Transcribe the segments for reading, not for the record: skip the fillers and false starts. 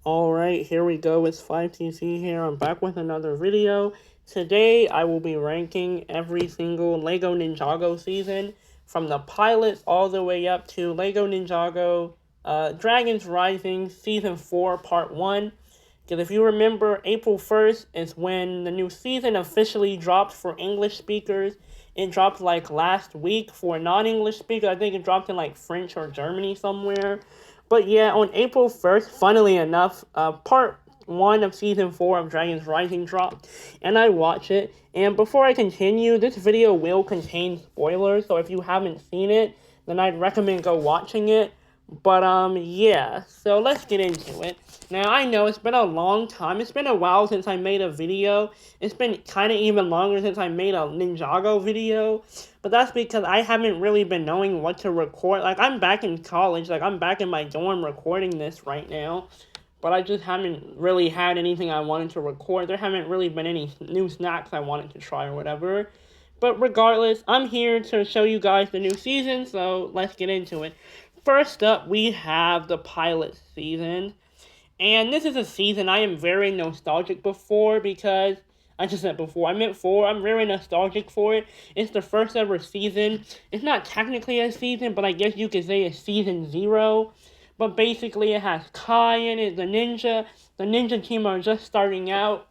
Alright, here we go. It's 5TC here. I'm back with another video. Today, I will be ranking every single LEGO Ninjago season, from the pilots all the way up to LEGO Ninjago Dragons Rising Season 4 Part 1. Because if you remember, April 1st is when the new season officially dropped for English speakers. It dropped like last week for non-English speakers. I think it dropped in like French or Germany somewhere. But yeah, on April 1st, funnily enough, part 1 of Season 4 of Dragons Rising dropped, and I watched it. And before I continue, this video will contain spoilers, so if you haven't seen it, then I'd recommend go watching it. But, yeah, so let's get into it. Now, I know it's been a long time. It's been a while since I made a video. It's been kind of even longer since I made a Ninjago video. But that's because I haven't really been knowing what to record. Like, I'm back in college. Like, I'm back in my dorm recording this right now. But I just haven't really had anything I wanted to record. There haven't really been any new snacks I wanted to try or whatever. But regardless, I'm here to show you guys the new season, so let's get into it. First up, we have the pilot season. And this is a season I am very nostalgic before because, I just said before, I meant for, I'm very nostalgic for it. It's the first ever season. It's not technically a season, but I guess you could say it's season 0. But basically it has Kai in it, the ninja. The ninja team are just starting out.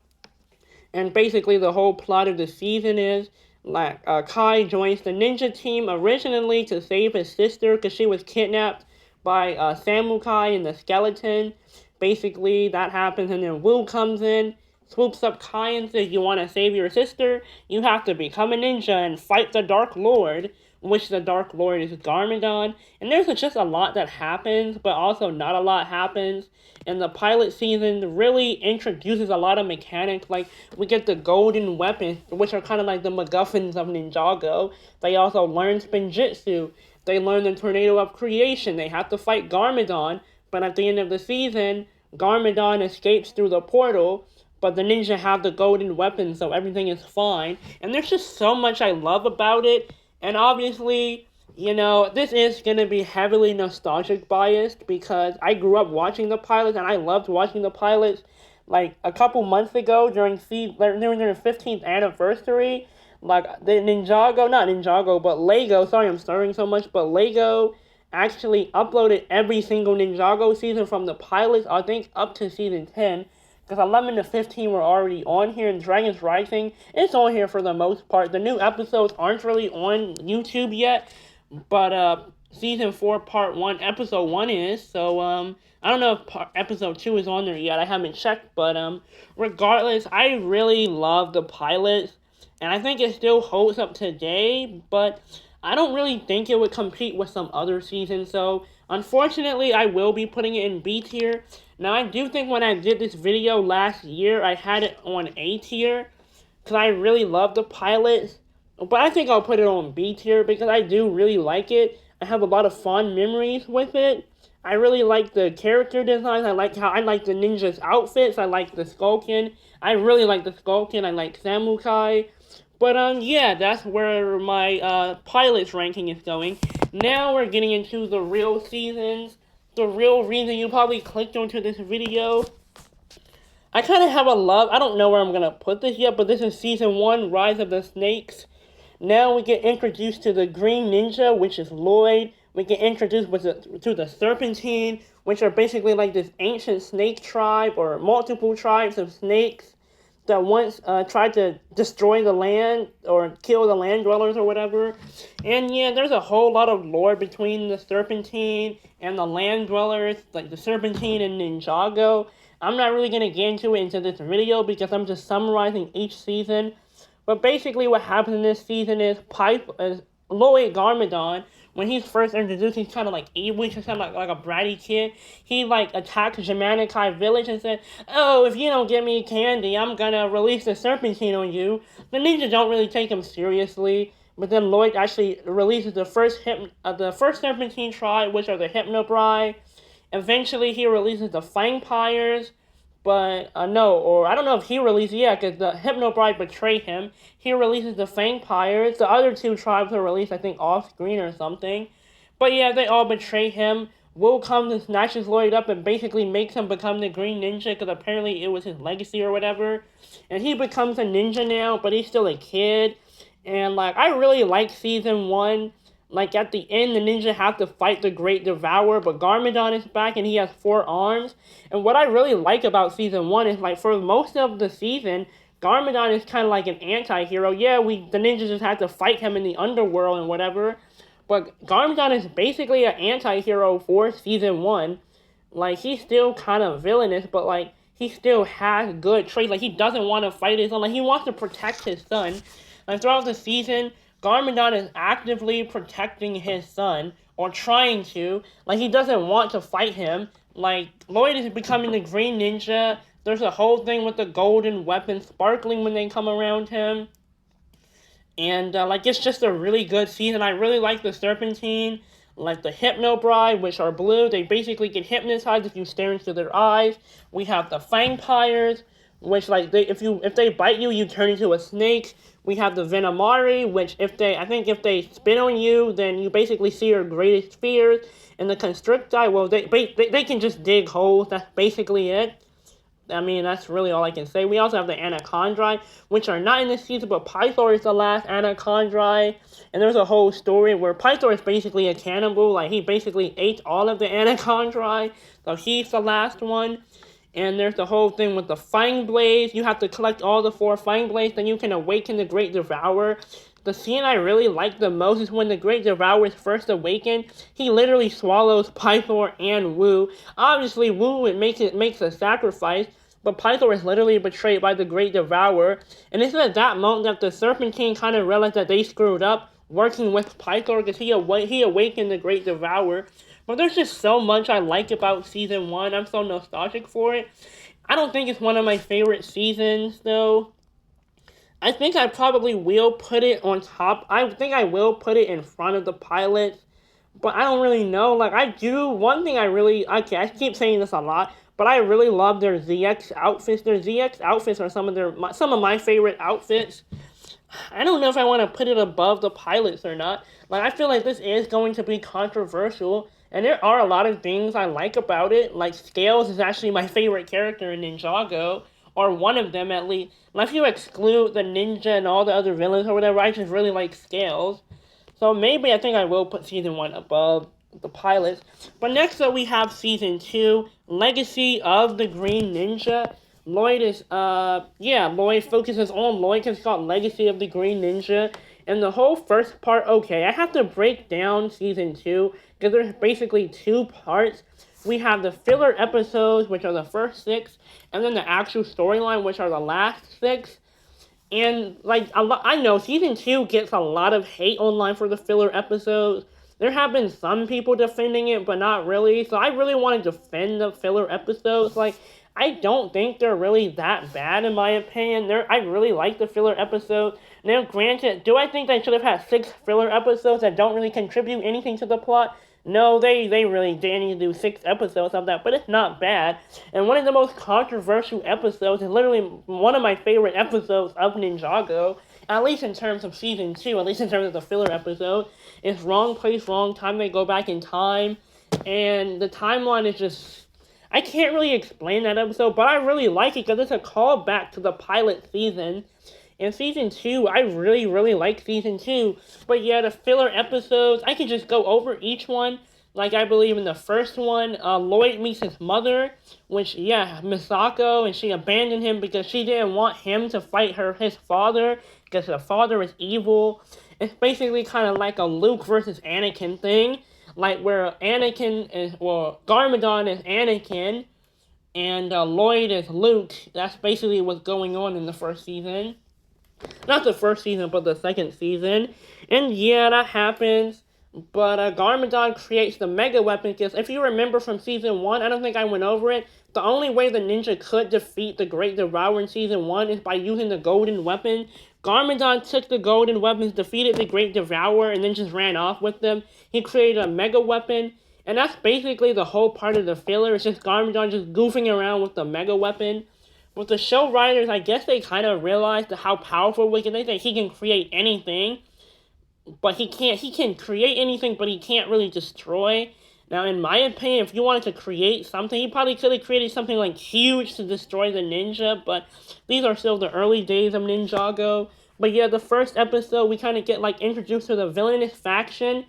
And basically the whole plot of the season is, like, Kai joins the ninja team originally to save his sister because she was kidnapped by Samukai and the skeleton. Basically, that happens, and then Wu comes in, swoops up Kai and says, you want to save your sister? You have to become a ninja and fight the Dark Lord, which the Dark Lord is Garmadon. And there's just a lot that happens, but also not a lot happens. And the pilot season really introduces a lot of mechanics. Like, we get the golden weapons, which are kind of like the MacGuffins of Ninjago. They also learn Spinjitzu. They learn the Tornado of Creation. They have to fight Garmadon. But at the end of the season, Garmadon escapes through the portal, but the ninja have the golden weapon, so everything is fine. And there's just so much I love about it. And obviously, you know, this is going to be heavily nostalgic biased because I grew up watching the pilots, and I loved watching the pilots. Like, a couple months ago, during their 15th anniversary, like, the not Ninjago, but LEGO, sorry I'm stirring so much, but LEGO actually uploaded every single Ninjago season from the pilots, I think up to season 10, because 11 to 15 were already on here, and Dragons Rising, it's on here for the most part. The new episodes aren't really on YouTube yet, but season 4 part 1, episode 1 is, so I don't know if episode 2 is on there yet, I haven't checked, but regardless, I really love the pilots, and I think it still holds up today, but I don't really think it would compete with some other seasons, so unfortunately I will be putting it in B tier. Now, I do think when I did this video last year, I had it on A tier, because I really love the pilots, but I think I'll put it on B tier because I do really like it. I have a lot of fond memories with it. I really like the character designs. I like the ninjas' outfits. I like the Skulkin. I really like the Skulkin. I like Samukai. But, yeah, that's where my, pilots ranking is going. Now we're getting into the real seasons. The real reason you probably clicked onto this video. I kind of have a love. I don't know where I'm going to put this yet, but this is Season 1, Rise of the Snakes. Now we get introduced to the Green Ninja, which is Lloyd. We get introduced to the Serpentine, which are basically like this ancient snake tribe, or multiple tribes of snakes that once tried to destroy the land or kill the land dwellers or whatever. And yeah, there's a whole lot of lore between the Serpentine and the land dwellers, like the Serpentine and Ninjago. I'm not really going to get into this video because I'm just summarizing each season. But basically what happens in this season is Lloyd Garmadon, when he's first introduced, he's kind of like evil, he's kind of like a bratty kid. He like attacks Jamanikai village and said, oh, if you don't give me candy, I'm gonna release the Serpentine on you. The ninjas don't really take him seriously, but then Lloyd actually releases the first Serpentine tribe, which are the Hypnobrai. Eventually he releases the Fangpires, but, no, or I don't know if he released, yeah, because the Hypnobride betrayed him. He releases the Fangpires. The other two tribes are released, I think, off-screen or something. But yeah, they all betray him. Wu comes and snatches Lloyd up and basically makes him become the Green Ninja because apparently it was his legacy or whatever. And he becomes a ninja now, but he's still a kid. And like I really like season one. Like at the end, the ninja have to fight the Great Devourer, but Garmadon is back and he has 4 arms. And what I really like about season one is like for most of the season, Garmadon is kind of like an anti-hero. Yeah, the ninjas just had to fight him in the underworld and whatever. But Garmadon is basically an anti-hero for season one. Like, he's still kind of villainous, but, like, he still has good traits. Like, he doesn't want to fight his son. Like, he wants to protect his son. Like, throughout the season, Garmadon is actively protecting his son, or trying to. Like, he doesn't want to fight him. Like, Lloyd is becoming the Green Ninja. There's a whole thing with the golden weapon sparkling when they come around him. And, like, it's just a really good season. I really like the Serpentine, like the Hypno Bride, which are blue. They basically get hypnotized if you stare into their eyes. We have the Fangpires, which, like, if they bite you, you turn into a snake. We have the Venomari, which if they spit on you, then you basically see your greatest fears. And the Constricti, well, they can just dig holes. That's basically it. I mean, that's really all I can say. We also have the Anachondri, which are not in this season, but Pythor is the last Anachondri. And there's a whole story where Pythor is basically a cannibal. Like, he basically ate all of the Anachondri, so he's the last one. And there's the whole thing with the Fang Blades. You have to collect all the 4 Fang Blades, then you can awaken the Great Devourer. The scene I really like the most is when the Great Devourer is first awakened. He literally swallows Pythor and Wu. Obviously, Wu makes a sacrifice, but Pythor is literally betrayed by the Great Devourer. And it's at that moment that the Serpentine kind of realized that they screwed up working with Pythor because he awakened the Great Devourer. But there's just so much I like about season 1. I'm so nostalgic for it. I don't think it's one of my favorite seasons, though. I think I probably will put it on top. I think I will put it in front of the pilots. But I don't really know. Like, I do. One thing I keep saying this a lot, but I really love their ZX outfits. Their ZX outfits are some of my favorite outfits. I don't know if I want to put it above the pilots or not. Like, I feel like this is going to be controversial. And there are a lot of things I like about it. Like, Scales is actually my favorite character in Ninjago. Or one of them, at least. Like, if you exclude the ninja and all the other villains or whatever, I just really like Scales. So maybe I think I will put Season 1 above the pilots. But next up we have Season 2, Legacy of the Green Ninja. Lloyd focuses on Lloyd because it's called Legacy of the Green Ninja. And the whole first part, okay, I have to break down Season 2 because there's basically 2 parts. We have the filler episodes, which are the first 6, and then the actual storyline, which are the last 6. And, like, I know Season 2 gets a lot of hate online for the filler episodes. There have been some people defending it, but not really. So I really want to defend the filler episodes. Like, I don't think they're really that bad, in my opinion. I really like the filler episodes. Now, granted, do I think they should have had 6 filler episodes that don't really contribute anything to the plot? No, they really didn't need to do 6 episodes of that, but it's not bad. And one of the most controversial episodes is literally one of my favorite episodes of Ninjago, at least in terms of Season 2, at least in terms of the filler episode. It's Wrong Place, Wrong Time. They go back in time, and the timeline is just... I can't really explain that episode, but I really like it because it's a callback to the pilot season. In Season 2, I really, really like Season 2. But yeah, the filler episodes, I can just go over each one. Like, I believe in the first one, Lloyd meets his mother, which, yeah, Misako, and she abandoned him because she didn't want him to fight his father, because the father is evil. It's basically kind of like a Luke versus Anakin thing. Like, where Garmadon is Anakin, and Lloyd is Luke. That's basically what's going on in the first season. Not the first season, but the second season. And yeah, that happens. But Garmadon creates the Mega Weapon, because if you remember from Season 1, I don't think I went over it, the only way the ninja could defeat the Great Devourer in Season 1 is by using the Golden Weapon. Garmadon took the Golden Weapons, defeated the Great Devourer, and then just ran off with them. He created a Mega Weapon, and that's basically the whole part of the filler. It's just Garmadon just goofing around with the Mega Weapon. With the show writers, I guess they kind of realized how powerful Wicked is, that he can create anything. But he can create anything, but he can't really destroy. Now, in my opinion, if you wanted to create something, he probably could have created something like huge to destroy the ninja, but these are still the early days of Ninjago. But yeah, the first episode, we kind of get like introduced to the villainous faction.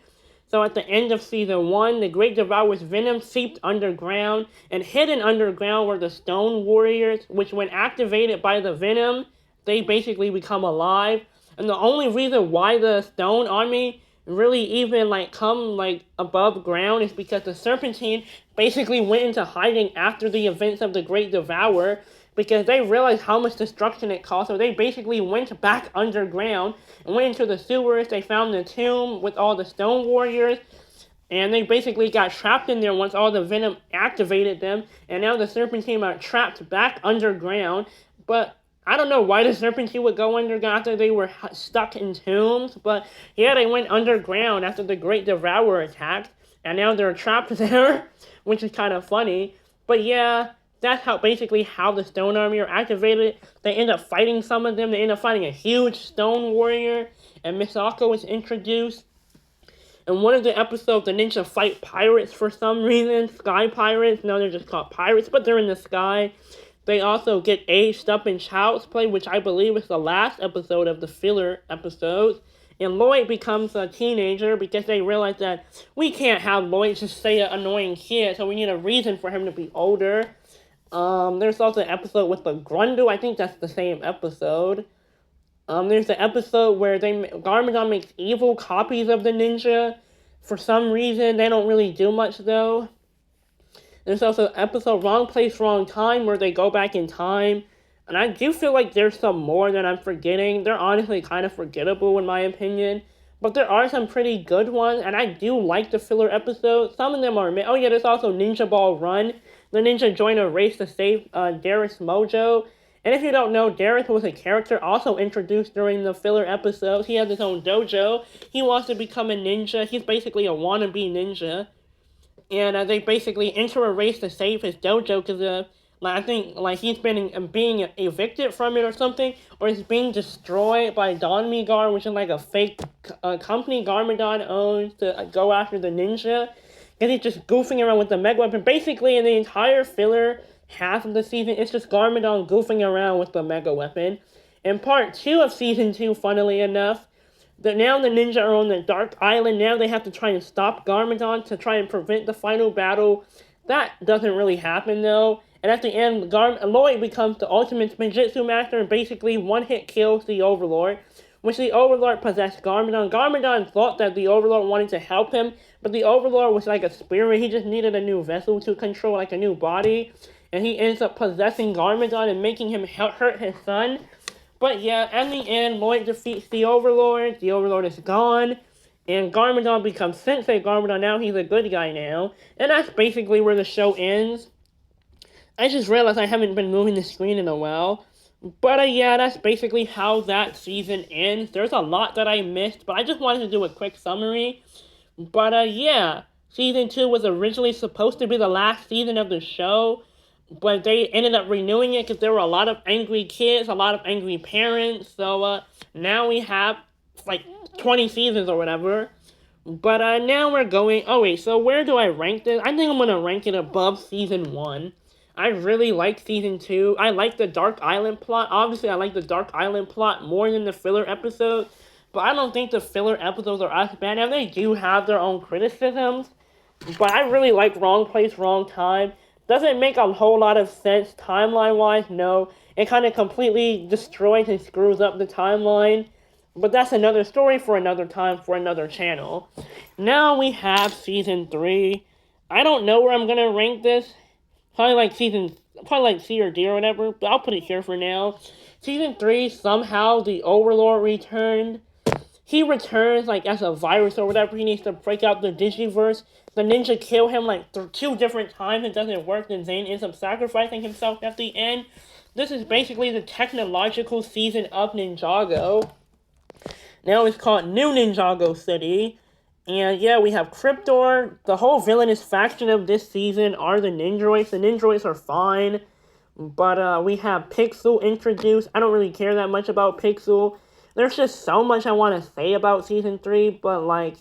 So at the end of season 1, the Great Devourer's venom seeped underground, and hidden underground were the Stone Warriors, which when activated by the venom, they basically become alive. And the only reason why the Stone Army really even like come like above ground is because the Serpentine basically went into hiding after the events of the Great Devourer, because they realized how much destruction it caused. So they basically went back underground and went into the sewers. They found the tomb with all the Stone Warriors, and they basically got trapped in there once all the venom activated them. And now the Serpentine are trapped back underground. But I don't know why the Serpentine would go underground after they were stuck in tombs. But yeah, they went underground after the Great Devourer attacked, and now they're trapped there, which is kind of funny. But yeah, that's how the Stone Army are activated. They end up fighting some of them. They end up fighting a huge Stone Warrior, and Misako is introduced. In one of the episodes, the ninja fight pirates for some reason. Sky pirates. No, they're just called pirates, but they're in the sky. They also get aged up in Child's Play, which I believe is the last episode of the filler episodes. And Lloyd becomes a teenager because they realize that we can't have Lloyd just stay an annoying kid, so we need a reason for him to be older. There's also an episode with the Grundle. I think that's the same episode. There's the episode where Garmadon makes evil copies of the ninja. For some reason, they don't really do much though. There's also an episode Wrong Place, Wrong Time, where they go back in time. And I do feel like there's some more that I'm forgetting. They're honestly kind of forgettable in my opinion. But there are some pretty good ones, and I do like the filler episodes. Some of them are... Oh yeah, there's also Ninja Ball Run. The ninja join a race to save Darius Mojo. And if you don't know, Darius was a character also introduced during the filler episodes. He has his own dojo. He wants to become a ninja. He's basically a wannabe ninja. And they basically enter a race to save his dojo because I think he's been being evicted from it or something, or it's being destroyed by Donmigar, which is like a fake company Garmadon owns to go after the ninja. And he's just goofing around with the mega weapon. Basically, in the entire filler half of the season, it's just Garmadon goofing around with the mega weapon. In part 2 of season 2, funnily enough, now the ninja are on the Dark Island. Now they have to try and stop Garmadon to try and prevent the final battle. That doesn't really happen though. And at the end, Lloyd becomes the ultimate Spinjitzu master and basically one-hit kills the Overlord, which the Overlord possessed Garmadon. Garmadon thought that the Overlord wanted to help him, but the Overlord was like a spirit. He just needed a new vessel to control, like a new body. And he ends up possessing Garmadon and making him hurt his son. But yeah, at the end, Lloyd defeats the Overlord. The Overlord is gone. And Garmadon becomes Sensei Garmadon. Now he's a good guy now. And that's basically where the show ends. I just realized I haven't been moving the screen in a while. But yeah, that's basically how that season ends. There's a lot that I missed, but I just wanted to do a quick summary. But yeah, season 2 was originally supposed to be the last season of the show, but they ended up renewing it because there were a lot of angry kids, a lot of angry parents. So now we have like 20 seasons or whatever. But now we're going... Oh wait, so where do I rank this? I think I'm going to rank it above season 1. I really like season 2. I like the Dark Island plot. Obviously, I like the Dark Island plot more than the filler episodes. But I don't think the filler episodes are as bad. Now, they do have their own criticisms. But I really like Wrong Place, Wrong Time. Doesn't make a whole lot of sense timeline-wise, no. It kind of completely destroys and screws up the timeline. But that's another story for another time, for another channel. Now we have season 3. I don't know where I'm going to rank this. Probably like C or D or whatever, but I'll put it here for now. Season 3, somehow the Overlord returned. He returns like as a virus or whatever. He needs to break out the Digiverse. The ninja kill him like 2 different times. It doesn't work. Then Zane ends up sacrificing himself at the end. This is basically the technological season of Ninjago. Now it's called New Ninjago City. And yeah, we have Cryptor. The whole villainous faction of this season are the Ninjroids. The Ninjroids are fine. But we have Pixel introduced. I don't really care that much about Pixel. There's just so much I want to say about Season 3. But like,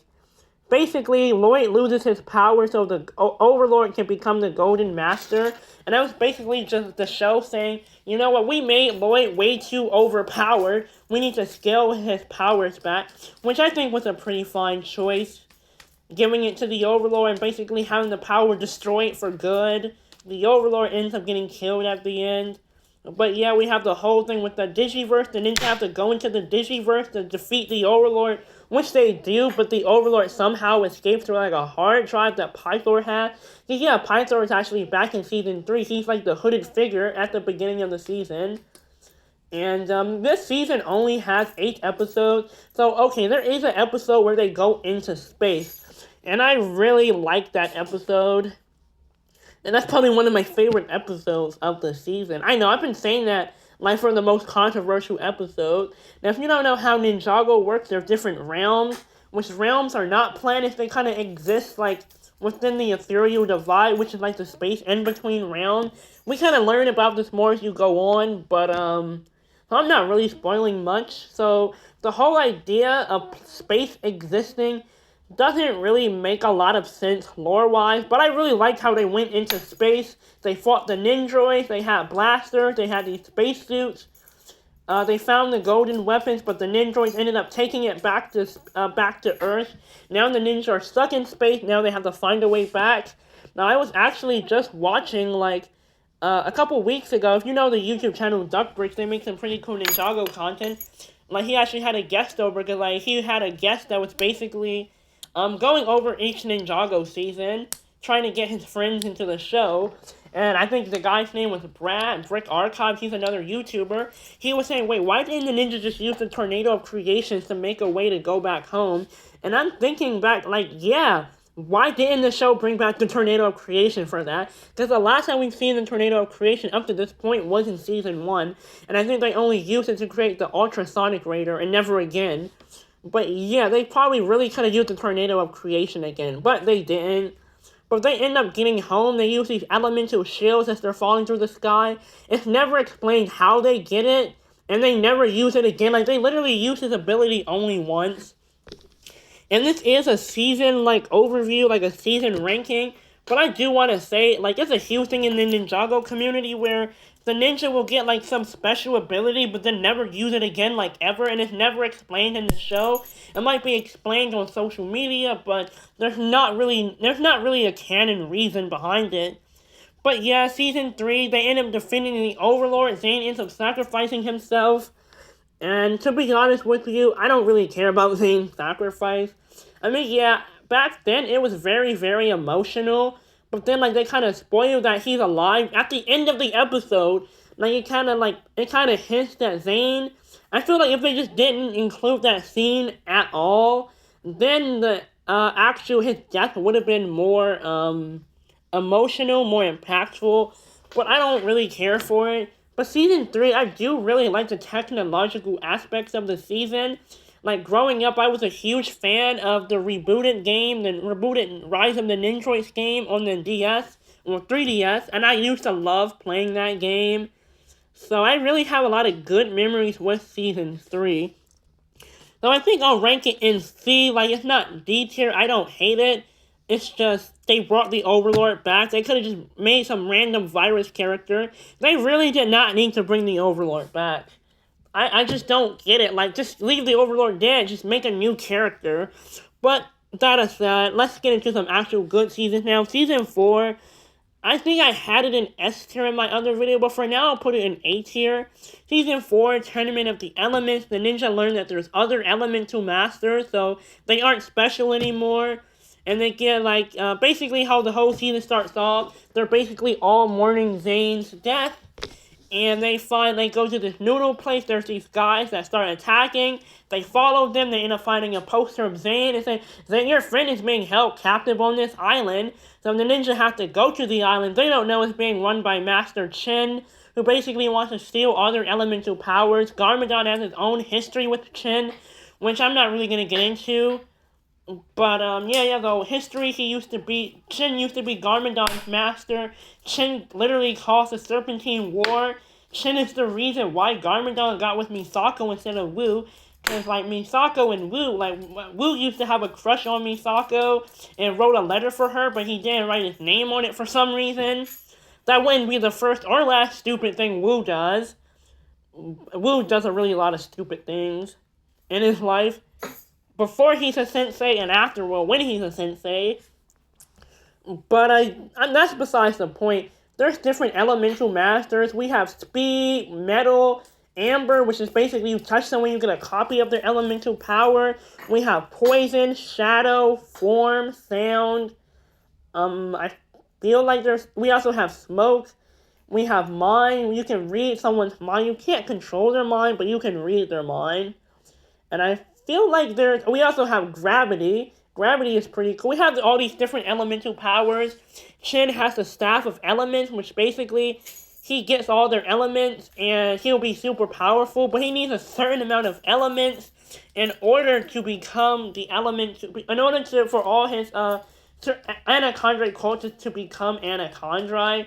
basically Lloyd loses his power so the Overlord can become the Golden Master. And that was basically just the show saying, you know what, we made Lloyd way too overpowered. We need to scale his powers back, which I think was a pretty fine choice. Giving it to the Overlord and basically having the power destroy it for good. The Overlord ends up getting killed at the end. But yeah, we have the whole thing with the Digiverse. The ninja have to go into the Digiverse to defeat the Overlord, which they do, but the Overlord somehow escapes through like a hard drive that Pythor had. Yeah, Pythor is actually back in Season 3. He's like the hooded figure at the beginning of the season. And this season only has 8 episodes. So, okay, there is an episode where they go into space. And I really like that episode. And that's probably one of my favorite episodes of the season. I know, I've been saying that like for the most controversial episode. Now, if you don't know how Ninjago works, there are different realms, which realms are not planets. They kind of exist like within the ethereal divide, which is like the space in between realms. We kind of learn about this more as you go on, but so I'm not really spoiling much. So the whole idea of space existing doesn't really make a lot of sense lore-wise, but I really liked how they went into space. They fought the Ninjroids, they had blasters, they had these spacesuits. They found the golden weapons, but the Ninjroids ended up taking it back to Earth. Now the ninjas are stuck in space, now they have to find a way back. Now I was actually just watching, like, a couple weeks ago, if you know the YouTube channel Duckbricks, they make some pretty cool Ninjago content. Like, he actually had a guest over, because, like, he had a guest that was basically going over each Ninjago season, trying to get his friends into the show. And I think the guy's name was Brad, Brick Archive, he's another YouTuber. He was saying, wait, why didn't the ninja just use the Tornado of Creations to make a way to go back home? And I'm thinking back, like, yeah, why didn't the show bring back the Tornado of Creation for that? Because the last time we've seen the Tornado of Creation up to this point was in Season 1. And I think they only used it to create the Ultrasonic Raider and never again. But yeah, they probably really could have used the Tornado of Creation again, but they didn't. But if they end up getting home, they use these elemental shields as they're falling through the sky. It's never explained how they get it, and they never use it again. Like, they literally use his ability only once. And this is a season, like, overview, like a season ranking. But I do want to say, like, it's a huge thing in the Ninjago community where the ninja will get, like, some special ability, but then never use it again, like, ever, and it's never explained in the show. It might be explained on social media, but there's not really a canon reason behind it. But yeah, Season 3, they end up defending the Overlord. Zane ends up sacrificing himself. And to be honest with you, I don't really care about Zane's sacrifice. I mean, yeah, back then it was very, very emotional. But then, like, they kind of spoiled that he's alive. At the end of the episode, like, it kind of hints that Zane... I feel like if they just didn't include that scene at all, then the his death would have been more emotional, more impactful. But I don't really care for it. But Season 3, I do really like the technological aspects of the season. Like, growing up, I was a huge fan of the rebooted game, the rebooted Rise of the Ninjroids game on the DS, or 3DS, and I used to love playing that game. So I really have a lot of good memories with Season 3. So I think I'll rank it in C. Like, it's not D tier, I don't hate it. It's just, they brought the Overlord back. They could have just made some random virus character. They really did not need to bring the Overlord back. I just don't get it. Like, just leave the Overlord dead. Just make a new character. But that aside, let's get into some actual good seasons now. Season 4, I think I had it in S tier in my other video, but for now I'll put it in A tier. Season 4, Tournament of the Elements. The ninja learn that there's other elemental masters, so they aren't special anymore. And they get, like, basically how the whole season starts off. They're basically all mourning Zane's death. And they go to this noodle place. There's these guys that start attacking. They follow them. They end up finding a poster of Zane and say, Zane, your friend is being held captive on this island. So the ninja have to go to the island. They don't know it's being run by Master Chen, who basically wants to steal all their elemental powers. Garmadon has his own history with Chen, which I'm not really going to get into. But, yeah, the history, Chen used to be Garmadon's master. Chen literally caused the Serpentine War. Chen is the reason why Garmadon got with Misako instead of Wu. It's like Misako and Wu. Like, Wu used to have a crush on Misako and wrote a letter for her, but he didn't write his name on it for some reason. That wouldn't be the first or last stupid thing Wu does. Wu does a really lot of stupid things in his life. Before he's a sensei and after, well, when he's a sensei. But that's besides the point. There's different elemental masters. We have speed, metal, amber, which is basically you touch someone, you get a copy of their elemental power. We have poison, shadow, form, sound. I feel like we also have smoke. We have mind. You can read someone's mind. You can't control their mind, but you can read their mind. And I feel like we also have gravity. Gravity is pretty cool. We have all these different elemental powers. Shin has the Staff of Elements, which basically he gets all their elements and he'll be super powerful, but he needs a certain amount of elements in order to become the element, for all his Anachondrite cultures to become Anachondrite,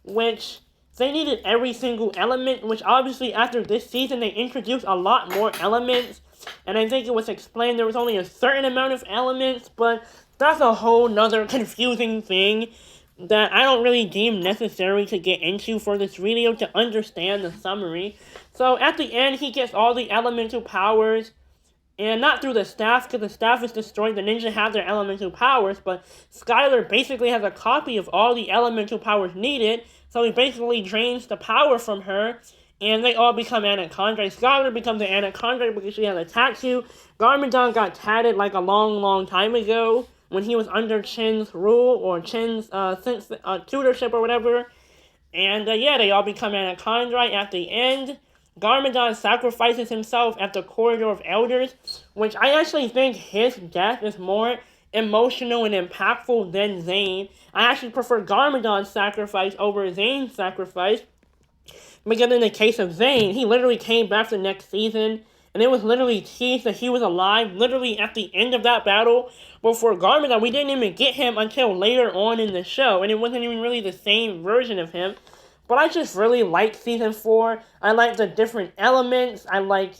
which they needed every single element, which obviously after this season they introduced a lot more elements. And I think it was explained there was only a certain amount of elements, but that's a whole nother confusing thing that I don't really deem necessary to get into for this video to understand the summary. So at the end, he gets all the elemental powers, and not through the staff, because the staff is destroyed. The ninja have their elemental powers, but Skylar basically has a copy of all the elemental powers needed, so he basically drains the power from her, and they all become Anachondrite. Skylar becomes an Anachondrite because she has a tattoo. Garmadon got tatted like a long, long time ago when he was under Chin's rule, or Chin's tutorship or whatever. And yeah, they all become Anachondrite at the end. Garmadon sacrifices himself at the Corridor of Elders, which I actually think his death is more emotional and impactful than Zane. I actually prefer Garmadon's sacrifice over Zane's sacrifice, because in the case of Zane, he literally came back the next season, and it was literally teased that he was alive literally at the end of that battle. But for Garmadon, we didn't even get him until later on in the show, and it wasn't even really the same version of him. But I just really like Season 4. I like the different elements. I like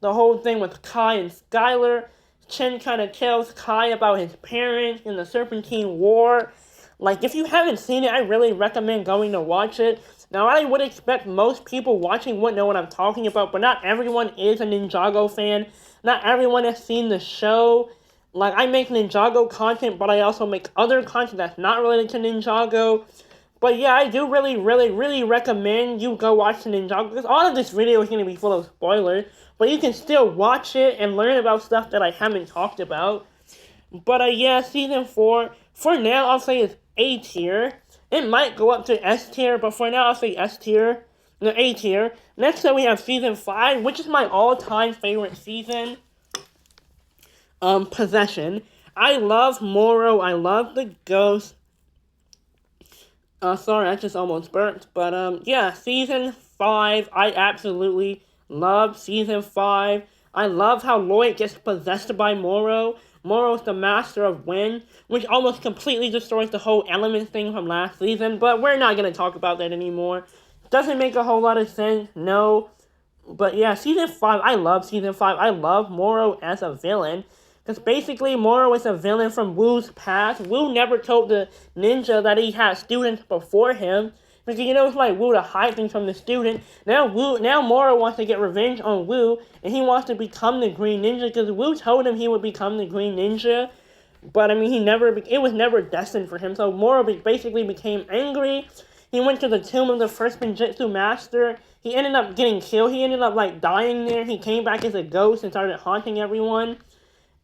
the whole thing with Kai and Skylar. Chin kind of tells Kai about his parents in the Serpentine War. Like, if you haven't seen it, I really recommend going to watch it. Now, I would expect most people watching wouldn't know what I'm talking about, but not everyone is a Ninjago fan. Not everyone has seen the show. Like, I make Ninjago content, but I also make other content that's not related to Ninjago. But yeah, I do really, really, really recommend you go watch the Ninjago, because all of this video is going to be full of spoilers, but you can still watch it and learn about stuff that I haven't talked about. But yeah, Season 4, for now, I'll say it's A tier. It might go up to S tier, but for now, I'll say S tier. No, A tier. Next up, we have Season 5, which is my all-time favorite season. Possession. I love Moro. I love the ghost. Sorry, I just almost burped. But, yeah, Season 5, I absolutely love Season 5. I love how Lloyd gets possessed by Moro. Moro's the master of wind, which almost completely destroys the whole element thing from last season, but we're not going to talk about that anymore. Doesn't make a whole lot of sense, no. But yeah, Season 5, I love Season 5. I love Moro as a villain, because basically Moro is a villain from Wu's past. Wu never told the ninja that he had students before him, because, you know, it's like Wu to hide things from the student. Now Moro wants to get revenge on Wu, and he wants to become the Green Ninja, because Wu told him he would become the Green Ninja. But, I mean, it was never destined for him, so Moro basically became angry. He went to the tomb of the first Ninjutsu master. He ended up getting killed. He ended up, like, dying there. He came back as a ghost and started haunting everyone.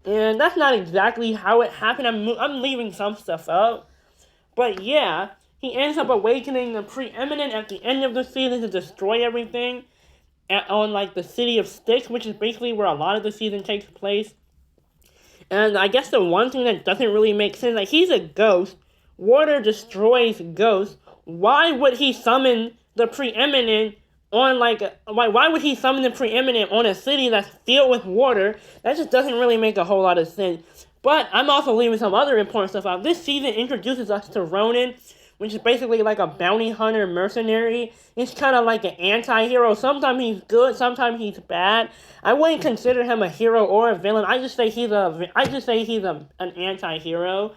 And that's not exactly how it happened. I'm leaving some stuff out. But, yeah, he ends up awakening the Preeminent at the end of the season to destroy everything on, like, the City of Styx, which is basically where a lot of the season takes place. And I guess the one thing that doesn't really make sense, like, he's a ghost. Water destroys ghosts. Why would he summon the Preeminent on, like, why would he summon the Preeminent on a city that's filled with water? That just doesn't really make a whole lot of sense. But I'm also leaving some other important stuff out. This season introduces us to Ronin, which is basically like a bounty hunter mercenary. He's kind of like an anti-hero. Sometimes he's good, sometimes he's bad. I wouldn't consider him a hero or a villain. I just say he's an anti-hero.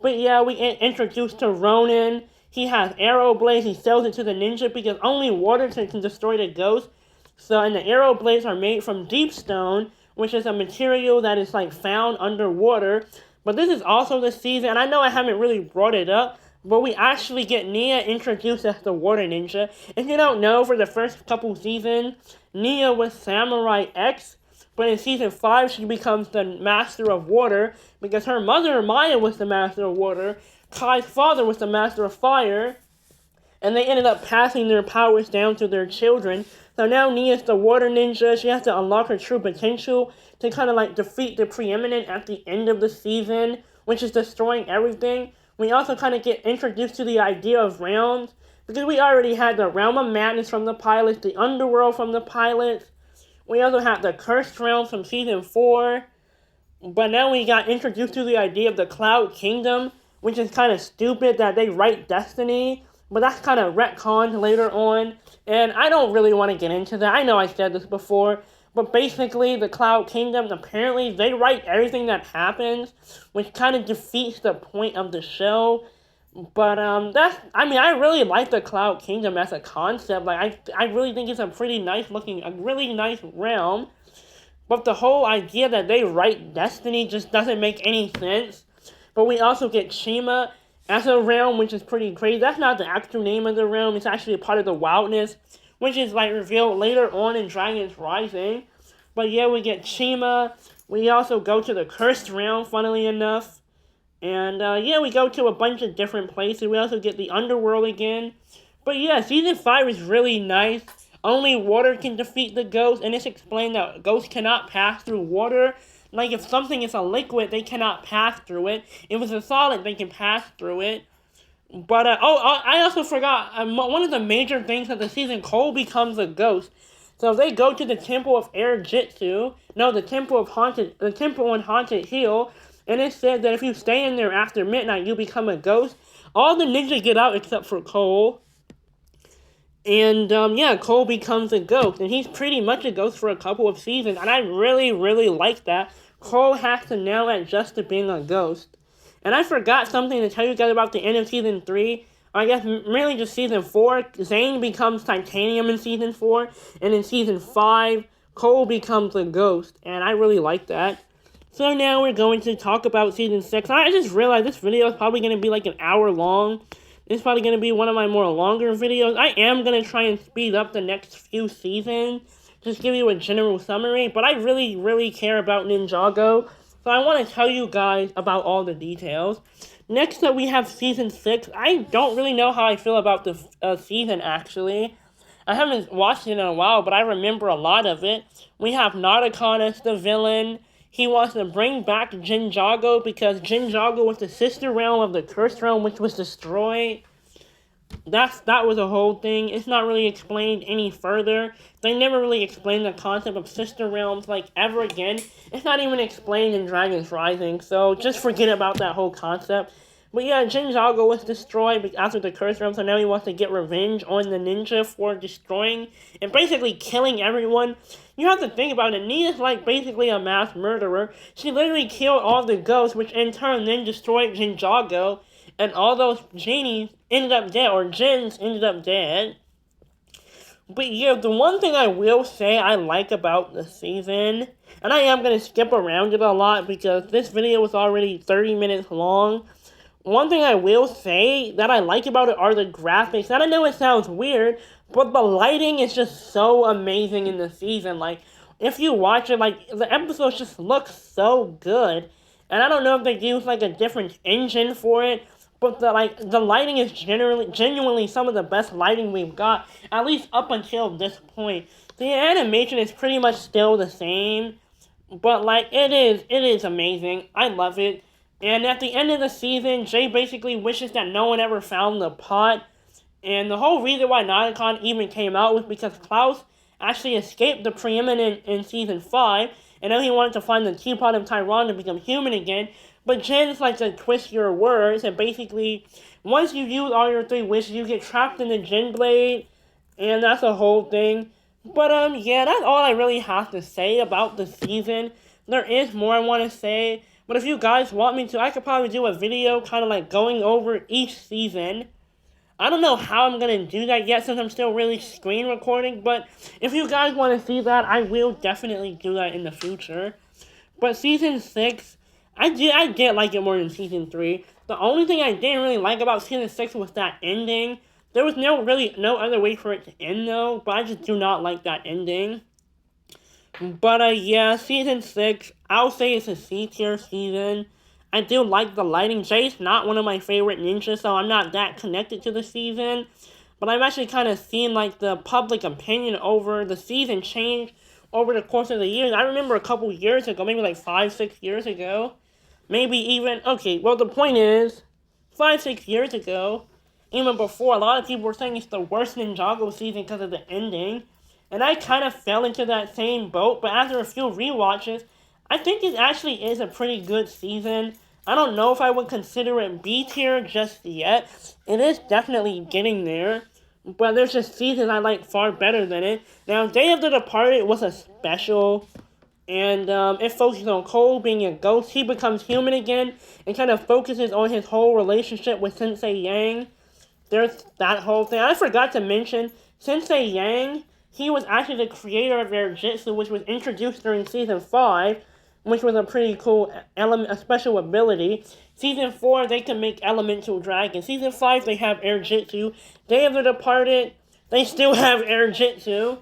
But yeah, we introduced to Ronin. He has arrow blades. He sells it to the ninja because only water can destroy the ghost. So, and the arrow blades are made from deep stone, which is a material that is like found underwater. But this is also the season, and I know I haven't really brought it up, but we actually get Nia introduced as the water ninja. If you don't know, for the first couple seasons, Nia was Samurai X, but in season 5 she becomes the master of water because her mother Maya was the master of water, Kai's father was the master of fire, and they ended up passing their powers down to their children. So now Nia's the water ninja. She has to unlock her true potential to kind of like defeat the preeminent at the end of the season, which is destroying everything. We also kind of get introduced to the idea of realms, because we already had the Realm of Madness from the pilots, the Underworld from the pilots. We also had the Cursed Realms from season 4. But now we got introduced to the idea of the Cloud Kingdom, which is kind of stupid that they write Destiny, but that's kind of retconned later on, and I don't really want to get into that. I know I said this before, but basically the Cloud Kingdom, apparently they write everything that happens, which kind of defeats the point of the show. But I really like the Cloud Kingdom as a concept. Like I really think it's a really nice realm. But the whole idea that they write Destiny just doesn't make any sense. But we also get Shima as a realm, which is pretty crazy. That's not the actual name of the realm. It's actually a part of the wildness, which is like revealed later on in Dragon's Rising. But yeah, we get Shima. We also go to the Cursed Realm, funnily enough. And yeah, we go to a bunch of different places. We also get the Underworld again. But yeah, Season 5 is really nice. Only water can defeat the ghost, and it's explained that ghosts cannot pass through water. Like, if something is a liquid, they cannot pass through it. If it's a solid, they can pass through it. But, I also forgot, one of the major things of the season, Cole becomes a ghost. So they go to the Temple of Air Jitsu, the Temple in Haunted Hill, and it said that if you stay in there after midnight, you become a ghost. All the ninjas get out except for Cole. And, Cole becomes a ghost, and he's pretty much a ghost for a couple of seasons, and I really, really like that. Cole has to now adjust to being a ghost. And I forgot something to tell you guys about the end of Season 3, or I guess really just Season 4. Zane becomes Titanium in Season 4, and in Season 5, Cole becomes a ghost, and I really like that. So now we're going to talk about Season 6. I just realized this video is probably going to be like an hour long. It's probably going to be one of my more longer videos. I am going to try and speed up the next few seasons, just give you a general summary, but I really, really care about Ninjago, so I want to tell you guys about all the details. Next up, we have Season 6. I don't really know how I feel about the season, actually. I haven't watched it in a while, but I remember a lot of it. We have Narukon as the villain. He wants to bring back Ninjago because Ninjago was the sister realm of the Cursed Realm, which was destroyed. That was a whole thing. It's not really explained any further. They never really explained the concept of sister realms, like, ever again. It's not even explained in Dragon's Rising, so just forget about that whole concept. But yeah, Ninjago was destroyed after the Cursed Realm, so now he wants to get revenge on the ninja for destroying and basically killing everyone. You have to think about it. Nia's like basically a mass murderer. She literally killed all the ghosts, which in turn then destroyed Ninjago, and all those genies ended up dead, or Jins ended up dead. But yeah, the one thing I will say I like about the season, and I am going to skip around it a lot because this video was already 30 minutes long. One thing I will say that I like about it are the graphics. And I know it sounds weird, but the lighting is just so amazing in the season. Like, if you watch it, like, the episodes just look so good. And I don't know if they use, like, a different engine for it, but the lighting is genuinely some of the best lighting we've got, at least up until this point. The animation is pretty much still the same, but, like, it is amazing. I love it. And at the end of the season, Jay basically wishes that no one ever found the pot. And the whole reason why Narukon even came out was because Klaus actually escaped the preeminent in Season 5. And then he wanted to find the teapot of Tyron to become human again. But Jin's like to twist your words, and basically, once you use all your 3 wishes, you get trapped in the Jin Blade, and that's a whole thing. But yeah, that's all I really have to say about the season. There is more I want to say, but if you guys want me to, I could probably do a video kind of like going over each season. I don't know how I'm gonna do that yet since I'm still really screen recording, but if you guys want to see that, I will definitely do that in the future. But season 6, I did like it more than season 3. The only thing I didn't really like about season 6 was that ending. There was no other way for it to end though, but I just do not like that ending. But yeah, season 6, I'll say it's a C tier season. I do like the lighting. Jay's not one of my favorite ninjas, so I'm not that connected to the season. But I've actually kind of seen like the public opinion over the season change over the course of the years. I remember a couple years ago, maybe like 5-6 years ago, maybe even, okay, well the point is, 5-6 years ago, even before, a lot of people were saying it's the worst Ninjago season because of the ending. And I kind of fell into that same boat, but after a few rewatches, I think it actually is a pretty good season. I don't know if I would consider it B tier just yet. It is definitely getting there, but there's just seasons I like far better than it. Now, Day of the Departed was a special, and it focuses on Cole being a ghost. He becomes human again, and kind of focuses on his whole relationship with Sensei Yang. There's that whole thing. I forgot to mention, Sensei Yang, he was actually the creator of their Jitsu, which was introduced during Season 5, which was a pretty cool element, a special ability. Season 4, they can make Elemental Dragon. Season 5, they have Air Jitsu. Day of the Departed, they still have Air Jitsu.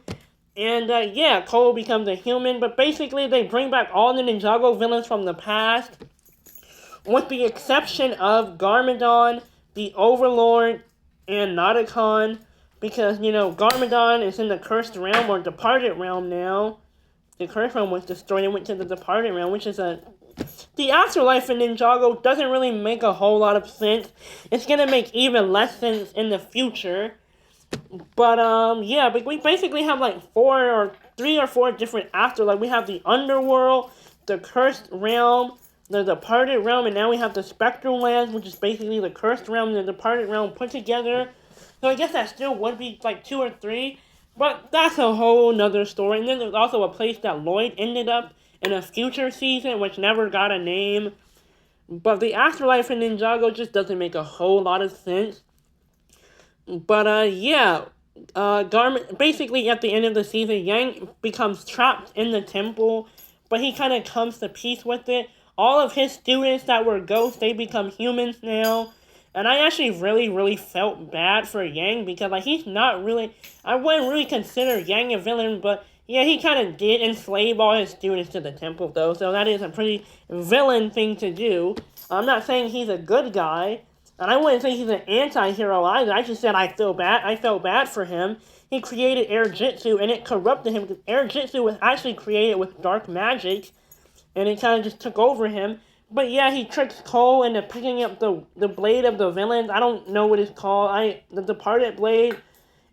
And yeah, Cole becomes a human, but basically they bring back all the Ninjago villains from the past, with the exception of Garmadon, the Overlord, and Nauticon, because, you know, Garmadon is in the Cursed Realm, or Departed Realm now. The Cursed Realm was destroyed and went to the Departed Realm, which is a... The afterlife in Ninjago doesn't really make a whole lot of sense. It's gonna make even less sense in the future. But, yeah, but we basically have, like, 3 or 4 different afterlife. We have the Underworld, the Cursed Realm, the Departed Realm, and now we have the Spectral Lands, which is basically the Cursed Realm and the Departed Realm put together. So I guess that still would be, like, 2 or 3, but that's a whole nother story. And then there's also a place that Lloyd ended up in a future season, which never got a name. But the afterlife in Ninjago just doesn't make a whole lot of sense. But, yeah, basically at the end of the season, Yang becomes trapped in the temple, but he kind of comes to peace with it. All of his students that were ghosts, they become humans now. And I actually really felt bad for Yang, because, like, he's not really... I wouldn't really consider Yang a villain, but, yeah, he kind of did enslave all his students to the temple, though, so that is a pretty villain thing to do. I'm not saying he's a good guy, and I wouldn't say he's an anti-hero either. I just said I felt bad for him. He created Air Jitsu, and it corrupted him, because Air Jitsu was actually created with dark magic, and it kind of just took over him. But yeah, he tricks Cole into picking up the blade of the villains. I don't know what it's called. The Departed Blade.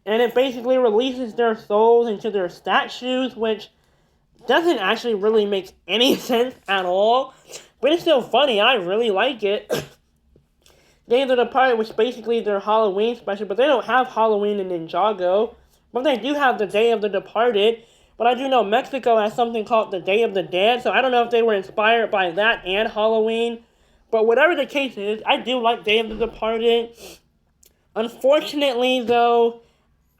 And it basically releases their souls into their statues, which doesn't actually really make any sense at all. But it's still funny. I really like it. Day of the Departed, which basically their Halloween special, but they don't have Halloween in Ninjago. But they do have the Day of the Departed. But I do know Mexico has something called the Day of the Dead, so I don't know if they were inspired by that and Halloween. But whatever the case is, I do like Day of the Departed. Unfortunately, though,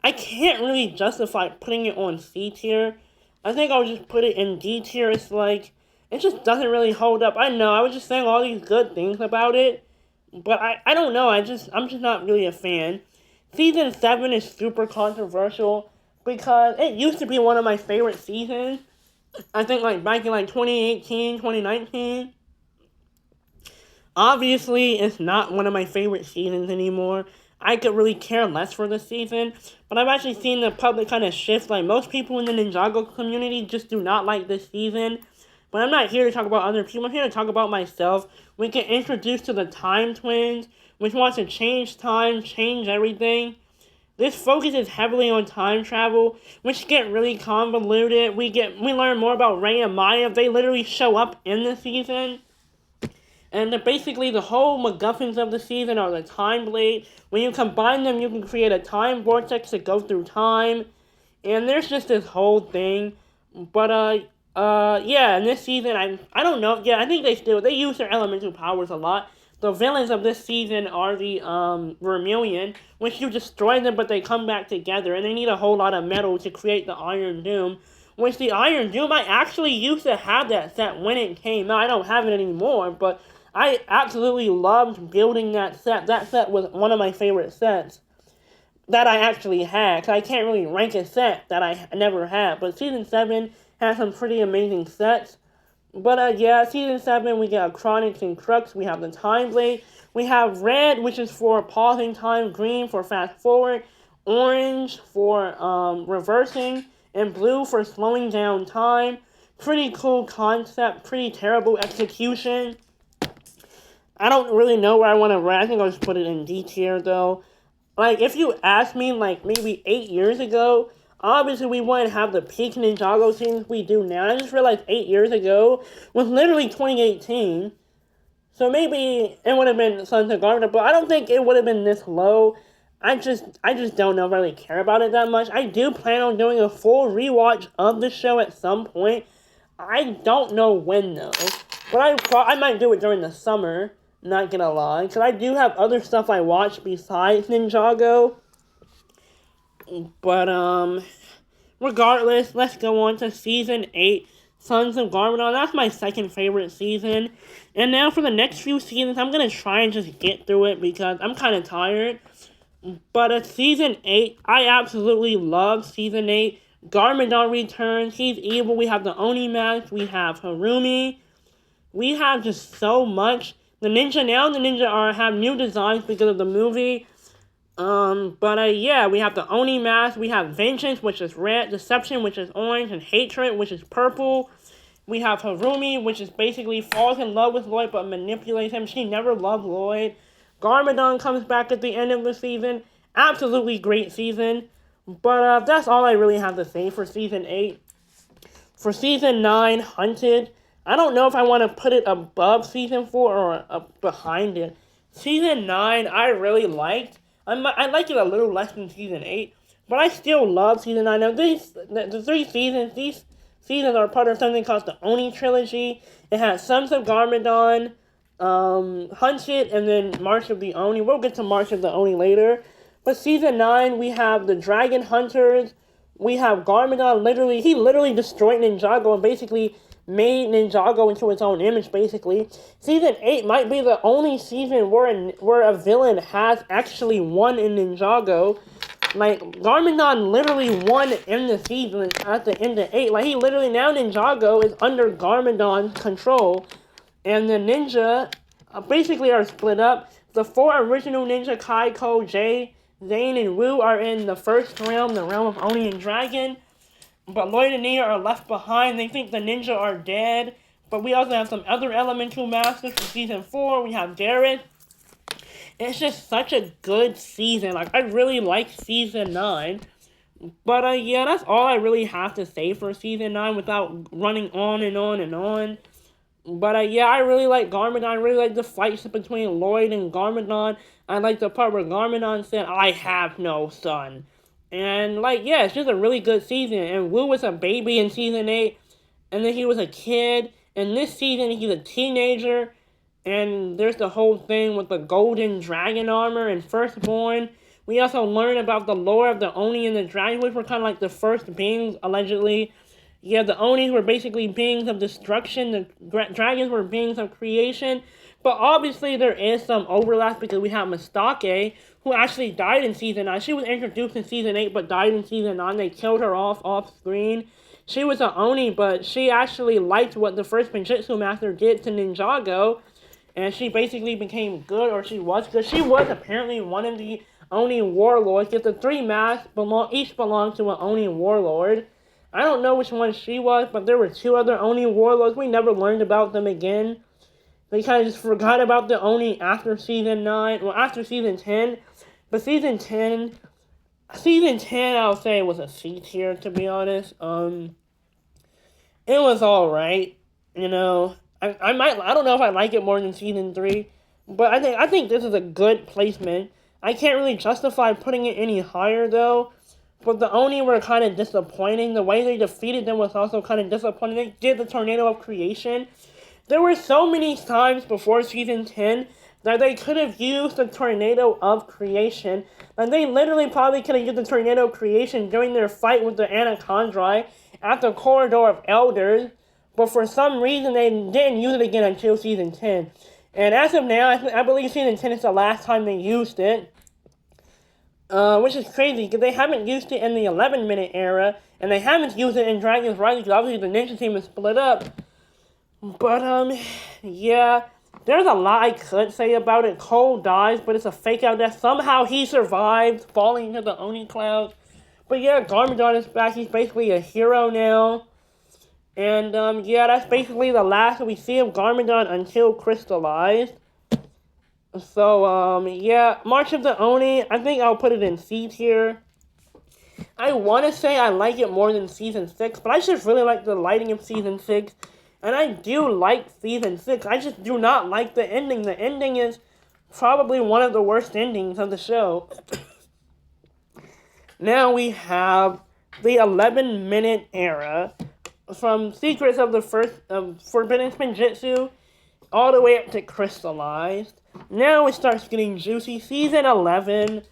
I can't really justify putting it on C tier. I think I'll just put it in D tier. It's like, it just doesn't really hold up. I know, I was just saying all these good things about it, but I don't know, I'm just not really a fan. Season 7 is super controversial, because it used to be one of my favorite seasons. I think like back in like 2018, 2019. Obviously, it's not one of my favorite seasons anymore. I could really care less for the season. But I've actually seen the public kind of shift. Like, most people in the Ninjago community just do not like this season. But I'm not here to talk about other people. I'm here to talk about myself. We get introduced to the Time Twins, which wants to change time, change everything. This focuses heavily on time travel, which get really convoluted. We learn more about Rei and Maya. They literally show up in the season. And basically, the whole MacGuffins of the season are the Time Blade. When you combine them, you can create a time vortex to go through time. And there's just this whole thing. But, yeah, in this season, I don't know. Yeah, I think they use their elemental powers a lot. The villains of this season are the, Vermilion, which you destroy them, but they come back together. And they need a whole lot of metal to create the Iron Doom. Which the Iron Doom, I actually used to have that set when it came out. I don't have it anymore, but I absolutely loved building that set. That set was one of my favorite sets that I actually had. Cause I can't really rank a set that I never had. But Season 7 has some pretty amazing sets. But yeah, Season 7, we got Chronix and Crux. We have the Time Blade. We have Red, which is for pausing time. Green for fast forward. Orange for reversing. And blue for slowing down time. Pretty cool concept. Pretty terrible execution. I don't really know where I want to rank. I think I'll just put it in D tier, though. Like, if you asked me, like, maybe 8 years ago, obviously we wouldn't have the peak Ninjago scenes we do now. I just realized 8 years ago was literally 2018. So maybe it would have been Sons of Garden, but I don't think it would have been this low. I just don't know if I really care about it that much. I do plan on doing a full rewatch of the show at some point. I don't know when, though. But I might do it during the summer. Not gonna lie, because I do have other stuff I watch besides Ninjago. But, regardless, let's go on to Season 8, Sons of Garmadon. That's my second favorite season. And now for the next few seasons, I'm gonna try and just get through it because I'm kind of tired. But Season 8, I absolutely love Season 8. Garmadon returns, he's evil, we have the Oni mask, we have Harumi. We have just so much. The ninja have new designs because of the movie. Yeah, we have the Oni mask, we have Vengeance, which is red, Deception, which is orange, and Hatred, which is purple. We have Harumi, which is basically falls in love with Lloyd but manipulates him. She never loved Lloyd. Garmadon comes back at the end of the season. Absolutely great season. But that's all I really have to say for Season 8. For Season 9, Hunted, I don't know if I want to put it above Season 4 or behind it. Season 9, I really liked. I liked it a little less than Season 8, but I still love Season 9. Now, the 3 seasons, these seasons are part of something called the Oni Trilogy. It has Sons of Garmadon, Hunted, and then March of the Oni. We'll get to March of the Oni later. But Season 9, we have the Dragon Hunters. We have Garmadon. He literally destroyed Ninjago and basically made Ninjago into its own image, basically. Season 8 might be the only season where a villain has actually won in Ninjago. Like, Garmadon literally won in the season at the end of 8. Like, he literally, now Ninjago is under Garmadon's control. And the ninja basically are split up. The 4 original ninja, Kaiko, Jay, Zane, and Wu, are in the first realm, the realm of Oni and Dragon. But Lloyd and Nia are left behind. They think the ninja are dead. But we also have some other elemental masters from Season 4. We have Dareth. It's just such a good season. Like, I really like Season 9. But, yeah, that's all I really have to say for Season 9 without running on and on and on. But, yeah, I really like Garmadon. I really like the fights between Lloyd and Garmadon. I like the part where Garmadon said, "I have no son." And, like, yeah, it's just a really good season. And Wu was a baby in Season 8. And then he was a kid. And this season, he's a teenager. And there's the whole thing with the golden dragon armor and Firstborn. We also learn about the lore of the Oni and the Dragon, which were kind of like the first beings, allegedly. Yeah, the Onis were basically beings of destruction. The dragons were beings of creation. But obviously there is some overlap because we have Mistake, who actually died in Season 9. She was introduced in Season 8 but died in Season 9. They killed her off screen. She was an Oni, but she actually liked what the first Ninjutsu Master did to Ninjago. And she basically became good, or she was good. She was apparently one of the Oni warlords. Because the 3 masks each belong to an Oni warlord. I don't know which one she was, but there were 2 other Oni warlords. We never learned about them again. They kind of just forgot about the Oni after Season 9, well, after Season 10. But Season 10, I'll say, was a C tier, to be honest. It was alright, you know. I don't know if I like it more than season 3, but I think this is a good placement. I can't really justify putting it any higher though. But the Oni were kind of disappointing. The way they defeated them was also kind of disappointing. They did the Tornado of Creation. There were so many times before season 10 that they could have used the Tornado of Creation. And they literally probably could have used the Tornado of Creation during their fight with the Anachondri at the Corridor of Elders. But for some reason, they didn't use it again until season 10. And as of now, I believe season 10 is the last time they used it. Which is crazy, because they haven't used it in the 11-minute era, and they haven't used it in Dragon's Rising, because obviously the Ninja team is split up. But, yeah, there's a lot I could say about it. Cole dies, but it's a fake-out death. Somehow he survived falling into the Oni clouds. But yeah, Garmadon is back. He's basically a hero now. And, yeah, that's basically the last we see of Garmadon until crystallized. So, yeah, March of the Oni, I think I'll put it in C tier. I want to say I like it more than Season 6, but I just really like the lighting of Season 6. And I do like Season 6, I just do not like the ending. The ending is probably one of the worst endings of the show. Now we have the 11-minute era, from Secrets of the First Forbidden Spinjitzu all the way up to Crystallized. Now it starts getting juicy. Season 11.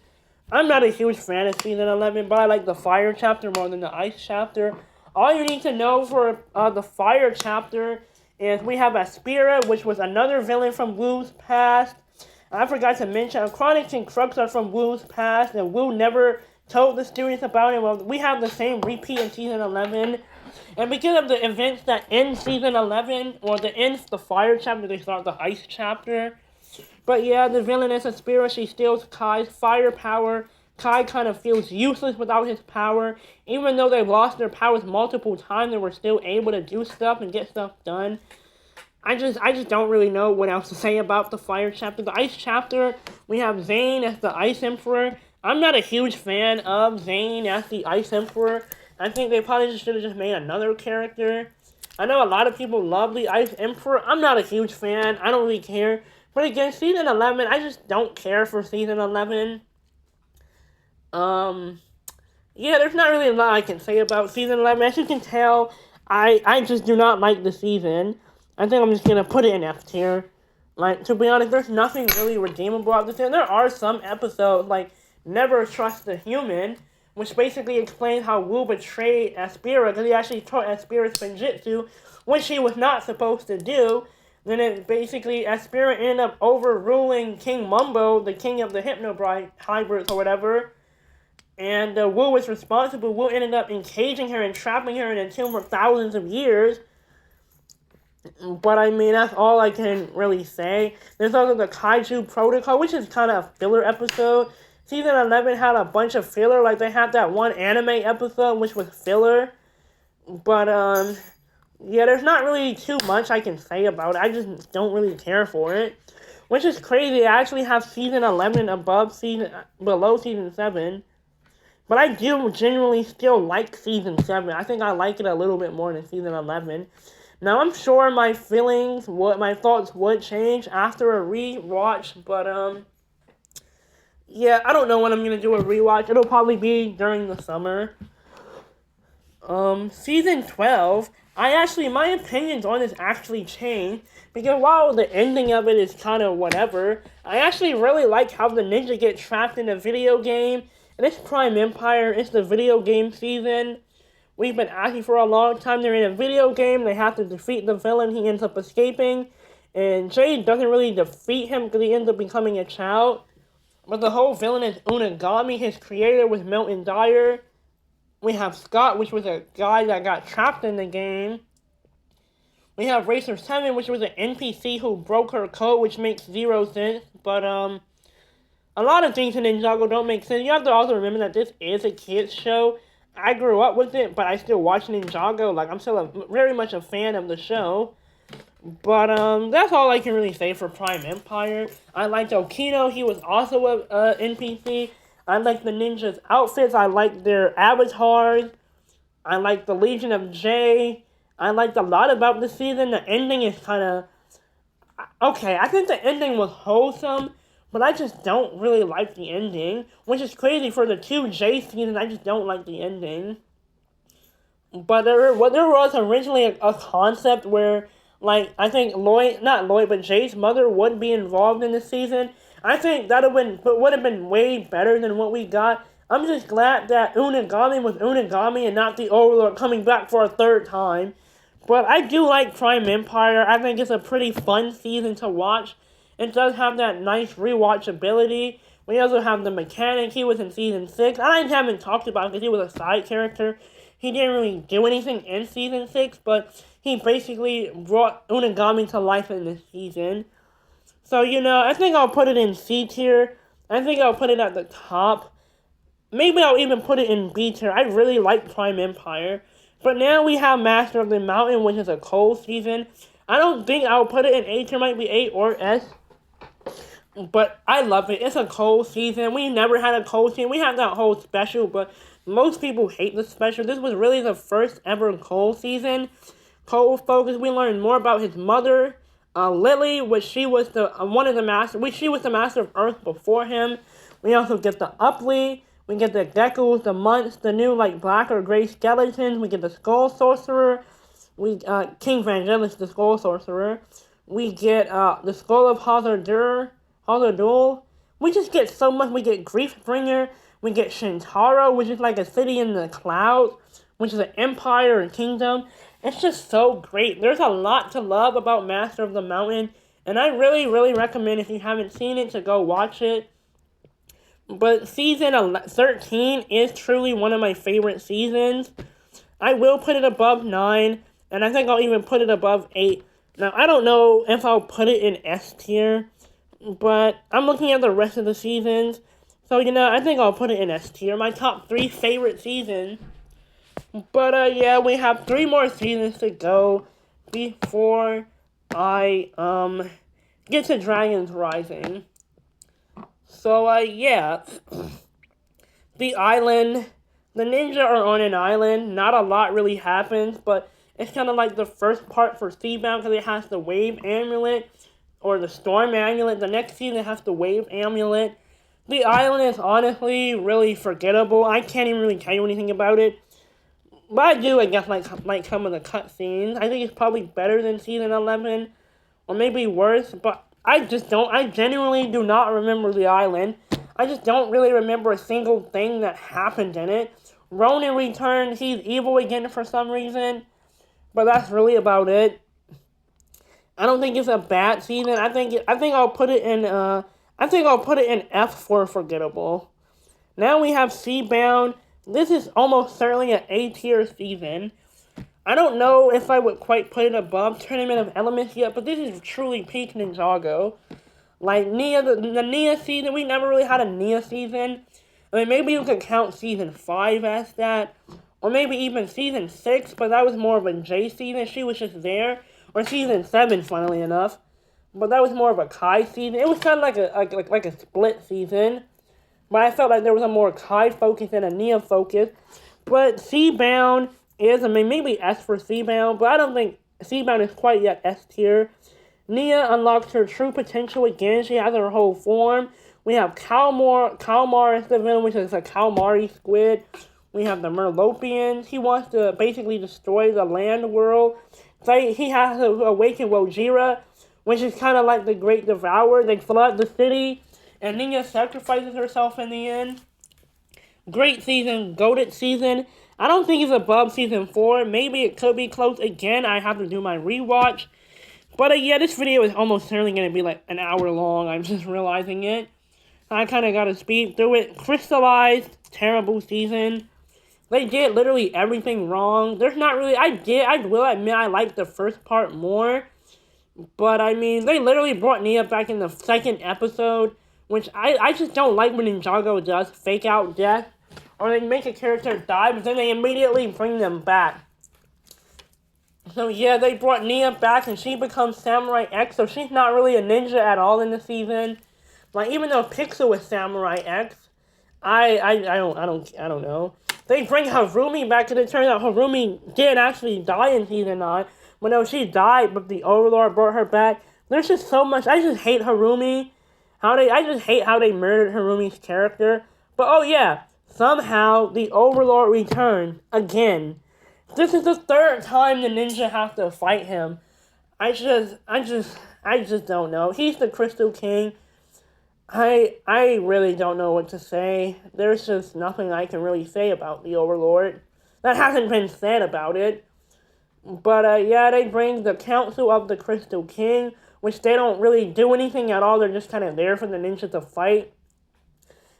I'm not a huge fan of Season 11, but I like the Fire chapter more than the Ice chapter. All you need to know for the Fire chapter is we have Aspira, which was another villain from Wu's past. I forgot to mention, Chronix and Crux are from Wu's past, and Wu never told the students about it. Well, we have the same repeat in Season 11. And because of the events that end Season 11, or the ends the Fire chapter, they start the Ice chapter. But yeah, the villainess Aspira, she steals Kai's fire power. Kai kind of feels useless without his power. Even though they've lost their powers multiple times, they were still able to do stuff and get stuff done. I just don't really know what else to say about the Fire chapter. The Ice chapter, we have Zane as the Ice Emperor. I'm not a huge fan of Zane as the Ice Emperor. I think they probably just should have just made another character. I know a lot of people love the Ice Emperor. I'm not a huge fan. I don't really care. But again, Season 11, I just don't care for Season 11. Yeah, there's not really a lot I can say about Season 11. As you can tell, I just do not like the season. I think I'm just going to put it in F tier. Like, to be honest, there's nothing really redeemable about this. And there are some episodes, like Never Trust the Human, which basically explains how Wu betrayed Aspira, because he actually taught Aspira Spinjitzu, which he was not supposed to do. Then it basically, Aspira ended up overruling King Mumbo, the king of the Hypnobrite hybrids or whatever. And Wu was responsible. Wu ended up encaging her and trapping her in a tomb for thousands of years. But I mean, that's all I can really say. There's also the Kaiju Protocol, which is kind of a filler episode. Season 11 had a bunch of filler, like they had that one anime episode, which was filler. But, yeah, there's not really too much I can say about it. I just don't really care for it. Which is crazy. I actually have Season 11 below Season 7. But I do genuinely still like Season 7. I think I like it a little bit more than Season 11. Now, I'm sure my thoughts would change after a rewatch, but, yeah, I don't know when I'm going to do a rewatch. It'll probably be during the summer. Season 12, my opinions on this actually changed, because while the ending of it is kind of whatever, I actually really like how the ninja get trapped in a video game, and it's Prime Empire, it's the video game season. We've been asking for a long time, they're in a video game, they have to defeat the villain, he ends up escaping, and Jade doesn't really defeat him because he ends up becoming a child. But the whole villain is Unagami, his creator was Milton Dyer. We have Scott, which was a guy that got trapped in the game. We have Racer 7, which was an NPC who broke her code, which makes zero sense. But, a lot of things in Ninjago don't make sense. You have to also remember that this is a kid's show. I grew up with it, but I still watch Ninjago. Like, I'm still very much a fan of the show. But, that's all I can really say for Prime Empire. I liked Okino. He was also a NPC. I like the ninjas' outfits. I like their avatars. I like the Legion of J. I liked a lot about the season. The ending is kind of okay. I think the ending was wholesome, but I just don't really like the ending, which is crazy for the two J seasons. I just don't like the ending. But there was originally a concept where, like, I think Lloyd, not Lloyd, but Jay's mother would be involved in the season. I think would have been way better than what we got. I'm just glad that Unagami was Unagami and not the Overlord coming back for a third time. But I do like Prime Empire. I think it's a pretty fun season to watch. It does have that nice rewatchability. We also have the mechanic. He was in season 6. I haven't talked about him because he was a side character. He didn't really do anything in season 6, but he basically brought Unagami to life in this season. So, I think I'll put it in C tier. I think I'll put it at the top. Maybe I'll even put it in B tier. I really like Prime Empire. But now we have Master of the Mountain, which is a cold season. I don't think I'll put it in A tier. Might be A or S. But I love it. It's a cold season. We never had a cold season. We had that whole special, but most people hate the special. This was really the first ever cold season. Cold focus. We learned more about his mother, Lily, which she was the one of the master. She was the master of Earth before him. We also get the Uply. We get the geckos, the months, the new black or gray skeletons. We get the Skull Sorcerer. King Vangelis, the Skull Sorcerer. We get the Skull of Hazardul. We just get so much. We get Griefbringer. We get Shintaro, which is like a city in the clouds, which is an empire and kingdom. It's just so great. There's a lot to love about Master of the Mountain, and I really, really recommend if you haven't seen it to go watch it. But season 13 is truly one of my favorite seasons. I will put it above 9, and I think I'll even put it above 8. Now, I don't know if I'll put it in S tier, but I'm looking at the rest of the seasons. So, I think I'll put it in S tier. My top 3 favorite seasons. But, yeah, we have 3 more seasons to go before I, get to Dragon's Rising. So, yeah. The island. The ninja are on an island. Not a lot really happens, but it's kind of like the first part for Seabound because it has the Wave Amulet or the Storm Amulet. The next season it has the Wave Amulet. The island is honestly really forgettable. I can't even really tell you anything about it. But I do, I guess, like some of the cutscenes. I think it's probably better than season 11, or maybe worse, but I genuinely do not remember the island. I just don't really remember a single thing that happened in it. Ronan returns, he's evil again for some reason, but that's really about it. I don't think it's a bad season. I think I'll put it in F for forgettable. Now we have Seabound. This is almost certainly an A tier season. I don't know if I would quite put it above Tournament of Elements yet, but this is truly peak Ninjago. Like Nia, the Nia season, we never really had a Nia season. I mean, maybe you could count season 5 as that, or maybe even season 6, but that was more of a J season. She was just there, or season 7, funnily enough. But that was more of a Kai season. It was kind of like a split season. But I felt like there was a more Kai focus and a Nia focus. But Seabound is, maybe S for Seabound, but I don't think Seabound is quite yet S tier. Nia unlocks her true potential again. She has her whole form. We have Kalmar is the villain, which is a Kalmari squid. We have the Merlopians. He wants to basically destroy the land world. So he has to awaken Wojira, which is kind of like the Great Devourer. They flood the city, and Nia sacrifices herself in the end. Great season, goated season. I don't think it's above season 4. Maybe it could be close again. I have to do my rewatch. But yeah, this video is almost certainly going to be like an hour long. I'm just realizing it. I kind of got to speed through it. Crystallized, terrible season. They did literally everything wrong. There's not really, I will admit I liked the first part more. But I mean, they literally brought Nia back in the second episode, which I just don't like when Ninjago does fake out death. Or they make a character die, but then they immediately bring them back. So yeah, they brought Nia back and she becomes Samurai X, so she's not really a ninja at all in the season. Like, even though Pixel is Samurai X, I don't know. They bring Harumi back, and it turns out Harumi did actually die in Season 9. But no, she died, but the Overlord brought her back. There's just so much. I just hate Harumi. I just hate how they murdered Harumi's character. But oh yeah, somehow the Overlord returned again. This is the third time the ninja have to fight him. I just don't know. He's the Crystal King. I really don't know what to say. There's just nothing I can really say about the Overlord. That hasn't been said about it. But yeah, they bring the Council of the Crystal King, which they don't really do anything at all. They're just kind of there for the ninjas to fight.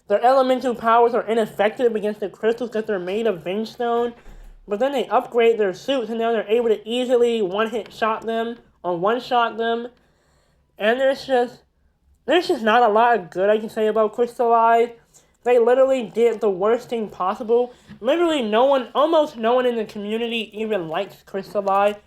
Their elemental powers are ineffective against the crystals because they're made of Vengestone. But then they upgrade their suits, and now they're able to easily one-hit shot them or one-shot them. And there's just not a lot of good I can say about Crystallized. They literally did the worst thing possible. Literally almost no one in the community even likes Crystallized.